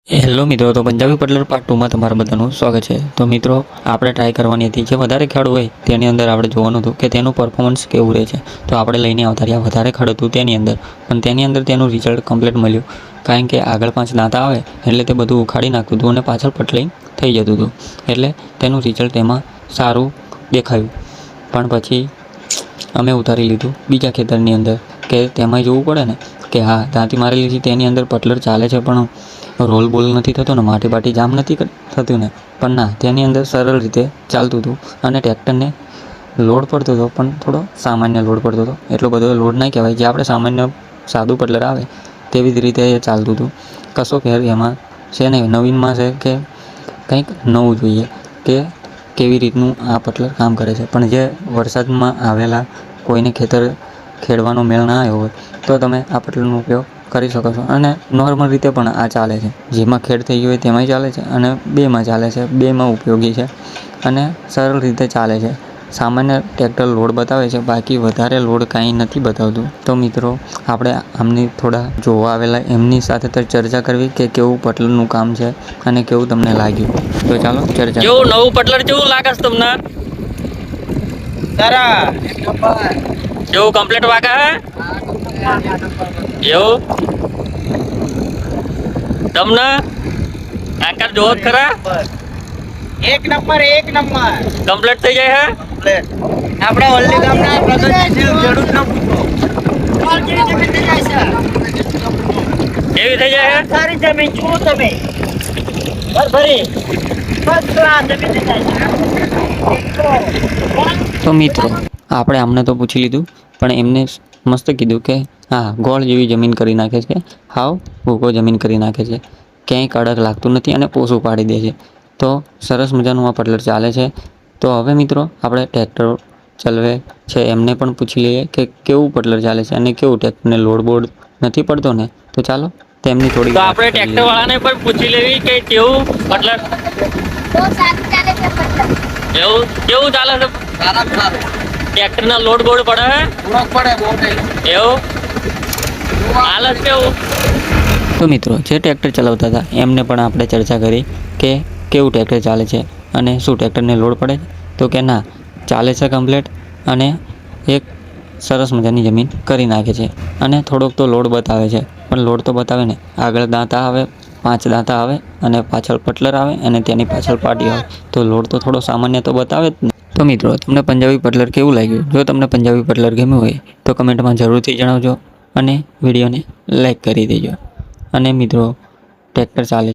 Hello મિત્રો, તો Punjabi પટલર part 2 માં તમારા બધાનું સ્વાગત છે। તો મિત્રો આપણે ટ્રાય કરવાની હતી જે વધારે ખેડ હોય તેની અંદર આપણે જોવાનું હતું કે તેનું પરફોર્મન્સ કેવું રહે છે। તો આપણે લઈને આવતા રહ્યા વધારે ખેડ હતું તેની અંદર, પણ તેની અંદર તેનું રિઝલ્ટ કમ્પ્લીટ મળ્યું, કારણ કે આગળ 5 દાંતા આવે એટલે તે બધું ઉખાડી નાખતું હતું અને પાછળ પટલાઈ થઈ જતું હતું, એટલે તેનું રિઝલ્ટ એમાં સારું દેખાયું। પણ પછી અમે ઉતારી લીધું બીજા ખેતરની અંદર કે તેમાં જોવું પડે ને કે હા દાંતી મારેલી છે તેની અંદર પટલર ચાલે છે પણ રોલ બોલ નથી થતો ને, માટી બાટી જામ નથી થતું ને, પણ ના તેની અંદર સરળ રીતે ચાલતું હતું અને ટ્રેક્ટરને લોડ પડતો હતો, પણ થોડો સામાન્ય લોડ પડતો હતો, એટલો બધો લોડ નહીં કહેવાય, જે આપણે સામાન્ય સાદું પટલર આવે તેવી જ રીતે એ ચાલતું હતું। કશો ફેર એમાં છે નહીં, નવીનમાં છે કે કંઈક નવું જોઈએ કે કેવી રીતનું આ પટલર કામ કરે છે। પણ જે વરસાદમાં આવેલા કોઈને ખેતર ખેડવાનો મેળ ના આવ્યો હોય તો તમે આ પટલરનો ઉપયોગ કરી શકો છો, અને નોર્મલ રીતે પણ આ ચાલે છે, જેમાં ખેડ થઈ ગયું હોય તેમાંય ચાલે છે અને બેમાં ચાલે છે, બેમાં ઉપયોગી છે અને સરળ રીતે ચાલે છે। સામાન્ય ટ્રેક્ટર લોડ બતાવે છે, બાકી વધારે લોડ કાંઈ નથી બતાવતું। તો મિત્રો આપણે આમની થોડા જોવા આવેલા એમની સાથે તો ચર્ચા કરવી કે કેવું પટલરનું કામ છે અને કેવું તમને લાગ્યું, તો ચાલો ચર્ચા। કેવું નવું પટલર કેવું લાગે છે તમને? તારા કેવું કમ્પ્લીટ વાગે હે એવું તમને આકાર જોત ખરા? એક નંબર કમ્પ્લીટ થઈ જાય હે? આપણે ઓલ્લી ગામના પ્રગતિશીલ ખેડૂતનો પૂછો એવી થઈ જાય હે? સારી જમીન જુઓ તમે ભરી ફર્સ્ટ ક્લાસ જમીન થઈ જાય તો મિત્રો આપણે આમને તો પૂછી લીધું, પણ એમને મસ્ત કીધું કે હા ગોળ જેવી જમીન કરી નાખે છે, હાવ ભૂકો જમીન કરી નાખે છે, ક્યાંય કડક લાગતું નથી અને પોસું પાડી દે છે। તો સરસ મજાનું આ પટલર ચાલે છે। તો હવે મિત્રો આપણે ટ્રેક્ટર ચલાવે છે એમને પણ પૂછી લઈએ કે કેવું પટલર ચાલે છે અને કેવું ટ્રેક્ટરને લોડ બોડ નથી પડતો ને, તો ચાલો તેમની થોડી તો આપણે ટ્રેક્ટર વાળાને પણ પૂછી લેવી કે કેવું પટલર એવું કેવું ચાલે છે? ટ્રેક્ટર ના લોડ બોડ પડે હે? એવું હાલ જ કેવું? તો મિત્રો જે ટ્રેક્ટર ચલાવતા હતા એમને પણ આપણે ચર્ચા કરી કે કેવું ટ્રેક્ટર ચાલે છે અને શું ટ્રેક્ટરને લોડ પડે છે, તો કે ના ચાલે છે કમ્પ્લેટ અને એક સરસ મજાની જમીન કરી નાખે છે અને થોડોક તો લોડ બતાવે છે, પણ લોડ તો બતાવે ને, આગળ દાંતા આવે 5 દાંતા આવે અને પાછળ પટલર આવે અને તેની પાછળ પાટી આવે, તો લોડ તો થોડો સામાન્ય તો બતાવે જ ને। તો મિત્રો તમને પંજાબી પટલર કેવું લાગ્યું? જો તમને પંજાબી પટલર ગમ્યું હોય તો કમેન્ટમાં જરૂરથી જણાવજો અને વિડીયોને લાઈક કરી દેજો। અને મિત્રો ટ્રેક્ટર ચાલે